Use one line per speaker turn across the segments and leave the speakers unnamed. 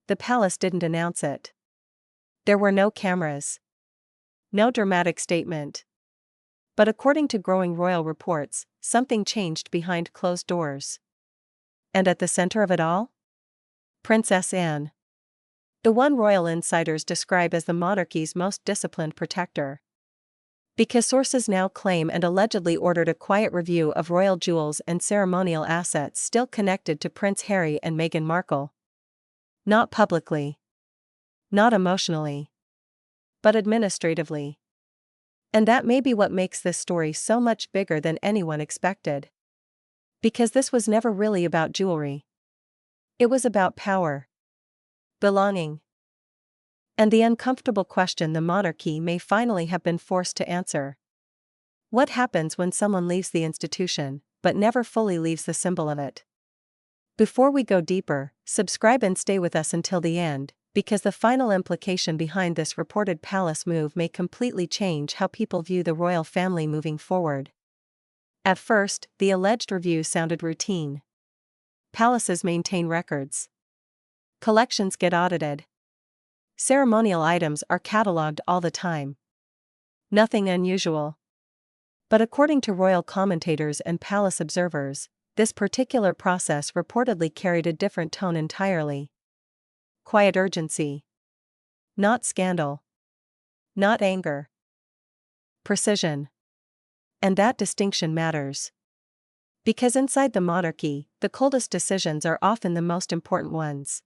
the palace didn't announce it. There were no cameras. No dramatic statement. But according to growing royal reports, something changed behind closed doors. And at the center of it all? Princess Anne. The one royal insiders describe as the monarchy's most disciplined protector. Because sources now claim and allegedly ordered a quiet review of royal jewels and ceremonial assets still connected to Prince Harry and Meghan Markle. Not publicly. Not emotionally. But administratively. And that may be what makes this story so much bigger than anyone expected. Because this was never really about jewelry. It was about power. Belonging. And the uncomfortable question the monarchy may finally have been forced to answer. What happens when someone leaves the institution, but never fully leaves the symbol of it? Before we go deeper, subscribe and stay with us until the end, because the final implication behind this reported palace move may completely change how people view the royal family moving forward. At first, the alleged review sounded routine. Palaces maintain records. Collections get audited. Ceremonial items are catalogued all the time. Nothing unusual. But according to royal commentators and palace observers, this particular process reportedly carried a different tone entirely. Quiet urgency. Not scandal. Not anger. Precision. And that distinction matters. Because inside the monarchy, the coldest decisions are often the most important ones.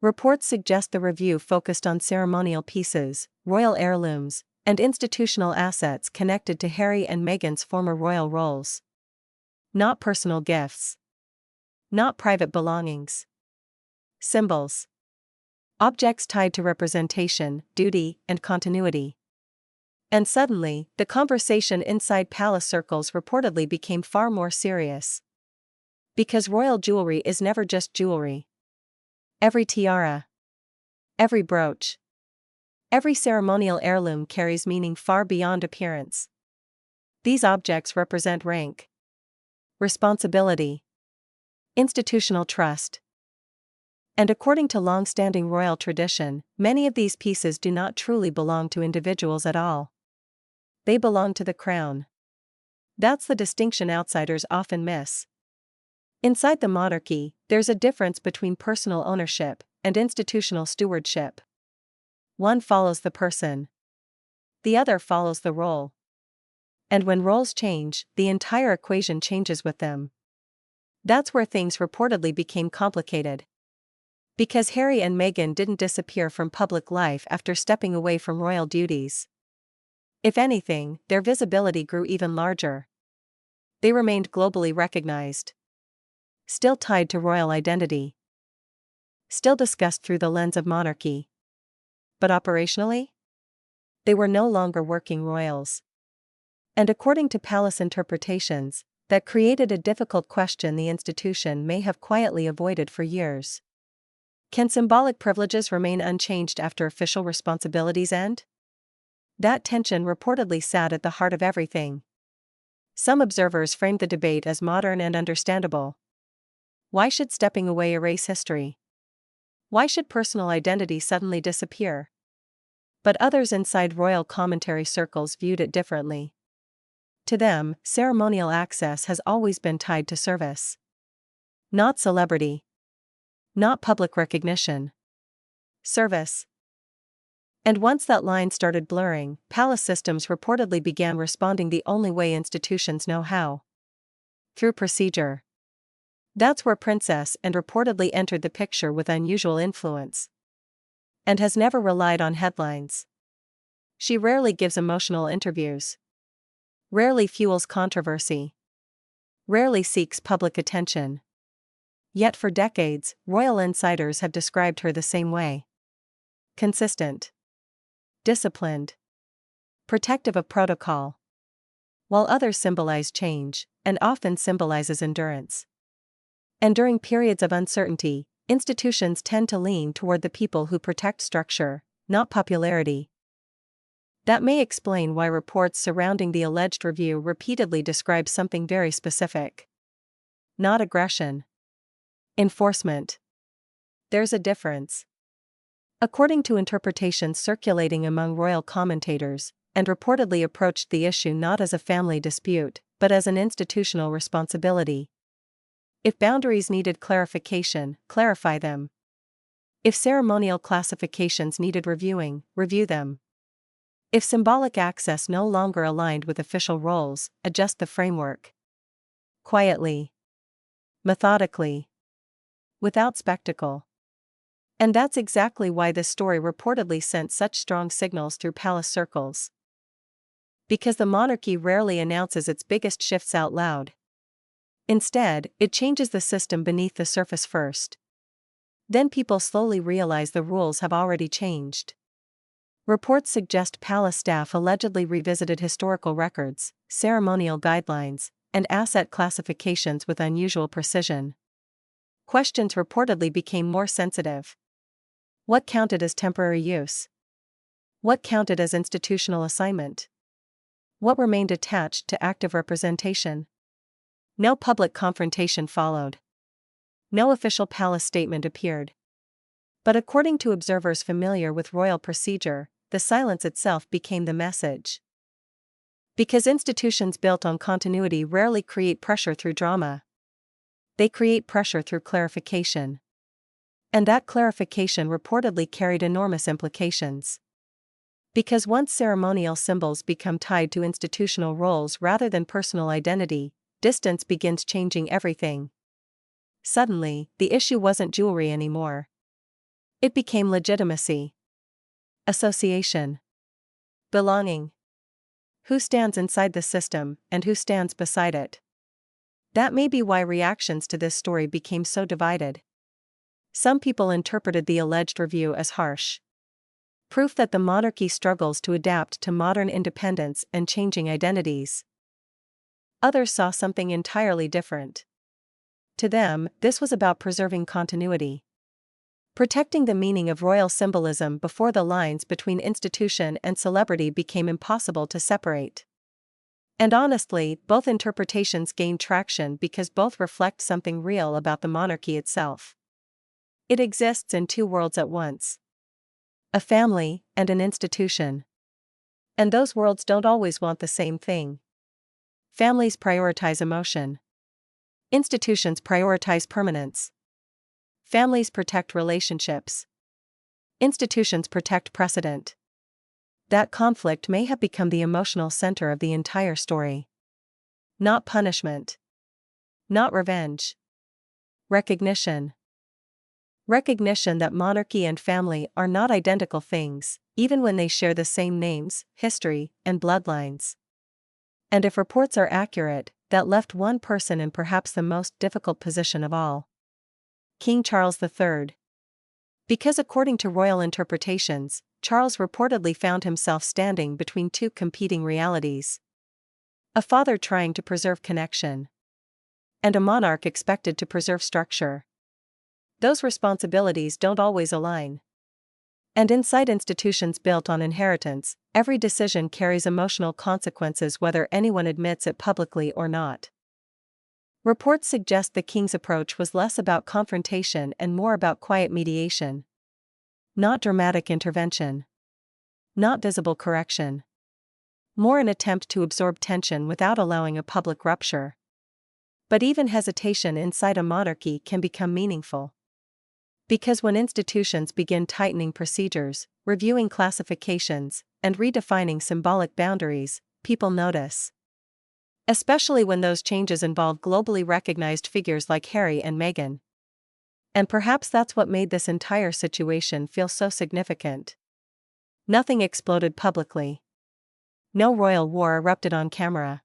Reports suggest the review focused on ceremonial pieces, royal heirlooms, and institutional assets connected to Harry and Meghan's former royal roles. Not personal gifts. Not private belongings. Symbols. Objects tied to representation, duty, and continuity. And suddenly, the conversation inside palace circles reportedly became far more serious. Because royal jewelry is never just jewelry. Every tiara. Every brooch. Every ceremonial heirloom carries meaning far beyond appearance. These objects represent rank. Responsibility. Institutional trust. And according to long-standing royal tradition, many of these pieces do not truly belong to individuals at all. They belong to the crown. That's the distinction outsiders often miss. Inside the monarchy, there's a difference between personal ownership and institutional stewardship. One follows the person. The other follows the role. And when roles change, the entire equation changes with them. That's where things reportedly became complicated. Because Harry and Meghan didn't disappear from public life after stepping away from royal duties. If anything, their visibility grew even larger. They remained globally recognized. Still tied to royal identity. Still discussed through the lens of monarchy. But operationally? They were no longer working royals. And according to palace interpretations, that created a difficult question the institution may have quietly avoided for years. Can symbolic privileges remain unchanged after official responsibilities end? That tension reportedly sat at the heart of everything. Some observers framed the debate as modern and understandable. Why should stepping away erase history? Why should personal identity suddenly disappear? But others inside royal commentary circles viewed it differently. To them, ceremonial access has always been tied to service. Not celebrity. Not public recognition. Service. And once that line started blurring, palace systems reportedly began responding the only way institutions know how. Through procedure. That's where Princess Anne reportedly entered the picture with unusual influence. And has never relied on headlines. She rarely gives emotional interviews. Rarely fuels controversy. Rarely seeks public attention. Yet for decades, royal insiders have described her the same way. Consistent. Disciplined. Protective of protocol. While others symbolize change, and often symbolizes endurance. And during periods of uncertainty, institutions tend to lean toward the people who protect structure, not popularity. That may explain why reports surrounding the alleged review repeatedly describe something very specific. Not aggression. Enforcement. There's a difference. According to interpretations circulating among royal commentators, and reportedly approached the issue not as a family dispute, but as an institutional responsibility. If boundaries needed clarification, clarify them. If ceremonial classifications needed reviewing, review them. If symbolic access no longer aligned with official roles, adjust the framework. Quietly. Methodically. Without spectacle. And that's exactly why this story reportedly sent such strong signals through palace circles. Because the monarchy rarely announces its biggest shifts out loud. Instead, it changes the system beneath the surface first. Then people slowly realize the rules have already changed. Reports suggest palace staff allegedly revisited historical records, ceremonial guidelines, and asset classifications with unusual precision. Questions reportedly became more sensitive. What counted as temporary use? What counted as institutional assignment? What remained attached to active representation? No public confrontation followed. No official palace statement appeared. But according to observers familiar with royal procedure, the silence itself became the message. Because institutions built on continuity rarely create pressure through drama. They create pressure through clarification. And that clarification reportedly carried enormous implications. Because once ceremonial symbols become tied to institutional roles rather than personal identity, distance begins changing everything. Suddenly, the issue wasn't jewelry anymore. It became legitimacy. Association. Belonging. Who stands inside the system, and who stands beside it? That may be why reactions to this story became so divided. Some people interpreted the alleged review as harsh. Proof that the monarchy struggles to adapt to modern independence and changing identities. Others saw something entirely different. To them, this was about preserving continuity. Protecting the meaning of royal symbolism before the lines between institution and celebrity became impossible to separate. And honestly, both interpretations gained traction because both reflect something real about the monarchy itself. It exists in two worlds at once. A family and an institution. And those worlds don't always want the same thing. Families prioritize emotion. Institutions prioritize permanence. Families protect relationships. Institutions protect precedent. That conflict may have become the emotional center of the entire story. Not punishment. Not revenge. Recognition. Recognition that monarchy and family are not identical things, even when they share the same names, history, and bloodlines. And if reports are accurate, that left one person in perhaps the most difficult position of all. King Charles III. Because according to royal interpretations, Charles reportedly found himself standing between two competing realities. A father trying to preserve connection. And a monarch expected to preserve structure. Those responsibilities don't always align. And inside institutions built on inheritance, every decision carries emotional consequences whether anyone admits it publicly or not. Reports suggest the king's approach was less about confrontation and more about quiet mediation. Not dramatic intervention. Not visible correction. More an attempt to absorb tension without allowing a public rupture. But even hesitation inside a monarchy can become meaningful. Because when institutions begin tightening procedures, reviewing classifications, and redefining symbolic boundaries, people notice. Especially when those changes involve globally recognized figures like Harry and Meghan. And perhaps that's what made this entire situation feel so significant. Nothing exploded publicly. No royal war erupted on camera.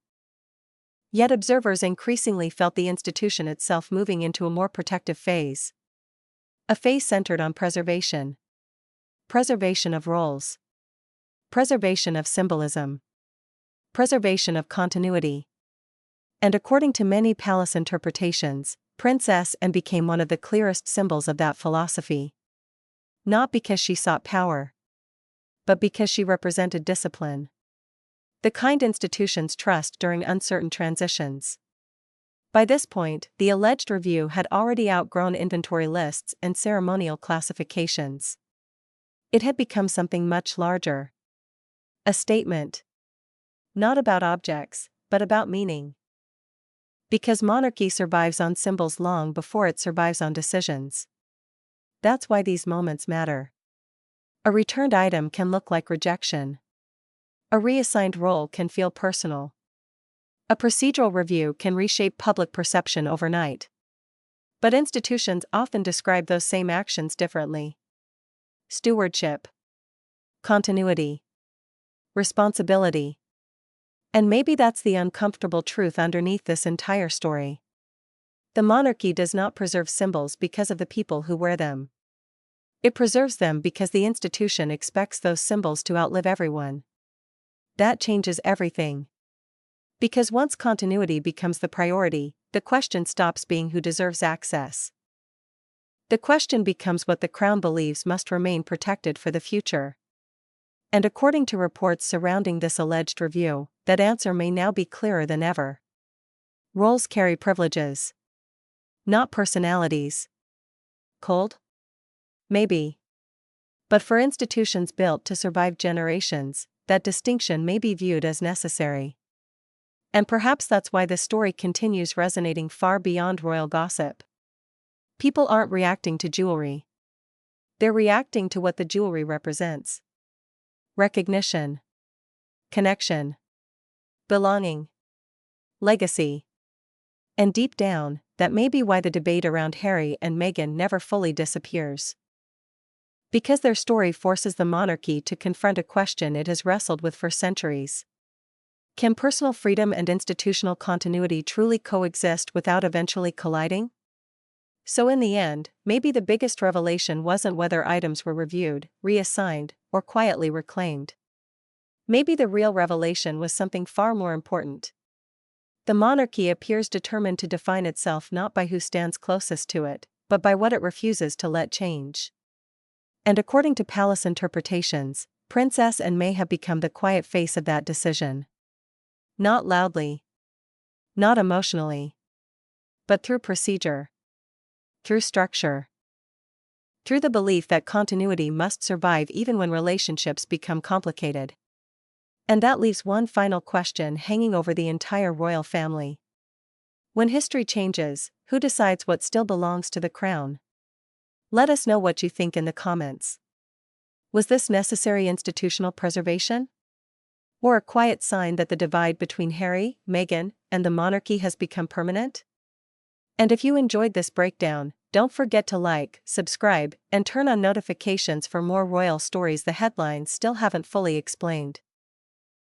Yet observers increasingly felt the institution itself moving into a more protective phase. A phase centered on preservation. Preservation of roles. Preservation of symbolism. Preservation of continuity. And according to many palace interpretations, Princess Anne became one of the clearest symbols of that philosophy. Not because she sought power, but because she represented discipline. The kind institutions trust during uncertain transitions. By this point, the alleged review had already outgrown inventory lists and ceremonial classifications. It had become something much larger. A statement. Not about objects, but about meaning. Because monarchy survives on symbols long before it survives on decisions. That's why these moments matter. A returned item can look like rejection. A reassigned role can feel personal. A procedural review can reshape public perception overnight. But institutions often describe those same actions differently. Stewardship, continuity, responsibility. And maybe that's the uncomfortable truth underneath this entire story. The monarchy does not preserve symbols because of the people who wear them. It preserves them because the institution expects those symbols to outlive everyone. That changes everything. Because once continuity becomes the priority, the question stops being who deserves access. The question becomes what the crown believes must remain protected for the future. And according to reports surrounding this alleged review, that answer may now be clearer than ever. Roles carry privileges, not personalities. Cold? Maybe. But for institutions built to survive generations, that distinction may be viewed as necessary. And perhaps that's why this story continues resonating far beyond royal gossip. People aren't reacting to jewelry. They're reacting to what the jewelry represents. Recognition, connection, belonging, legacy. And deep down, that may be why the debate around Harry and Meghan never fully disappears. Because their story forces the monarchy to confront a question it has wrestled with for centuries. Can personal freedom and institutional continuity truly coexist without eventually colliding? So in the end, maybe the biggest revelation wasn't whether items were reviewed, reassigned, or quietly reclaimed. Maybe the real revelation was something far more important. The monarchy appears determined to define itself not by who stands closest to it, but by what it refuses to let change. And according to palace interpretations, Princess and May have become the quiet face of that decision. Not loudly, not emotionally, but through procedure, through structure, through the belief that continuity must survive even when relationships become complicated. And that leaves one final question hanging over the entire royal family. When history changes, who decides what still belongs to the crown? Let us know what you think in the comments. Was this necessary institutional preservation? Or a quiet sign that the divide between Harry, Meghan, and the monarchy has become permanent? And if you enjoyed this breakdown, don't forget to like, subscribe, and turn on notifications for more royal stories the headlines still haven't fully explained.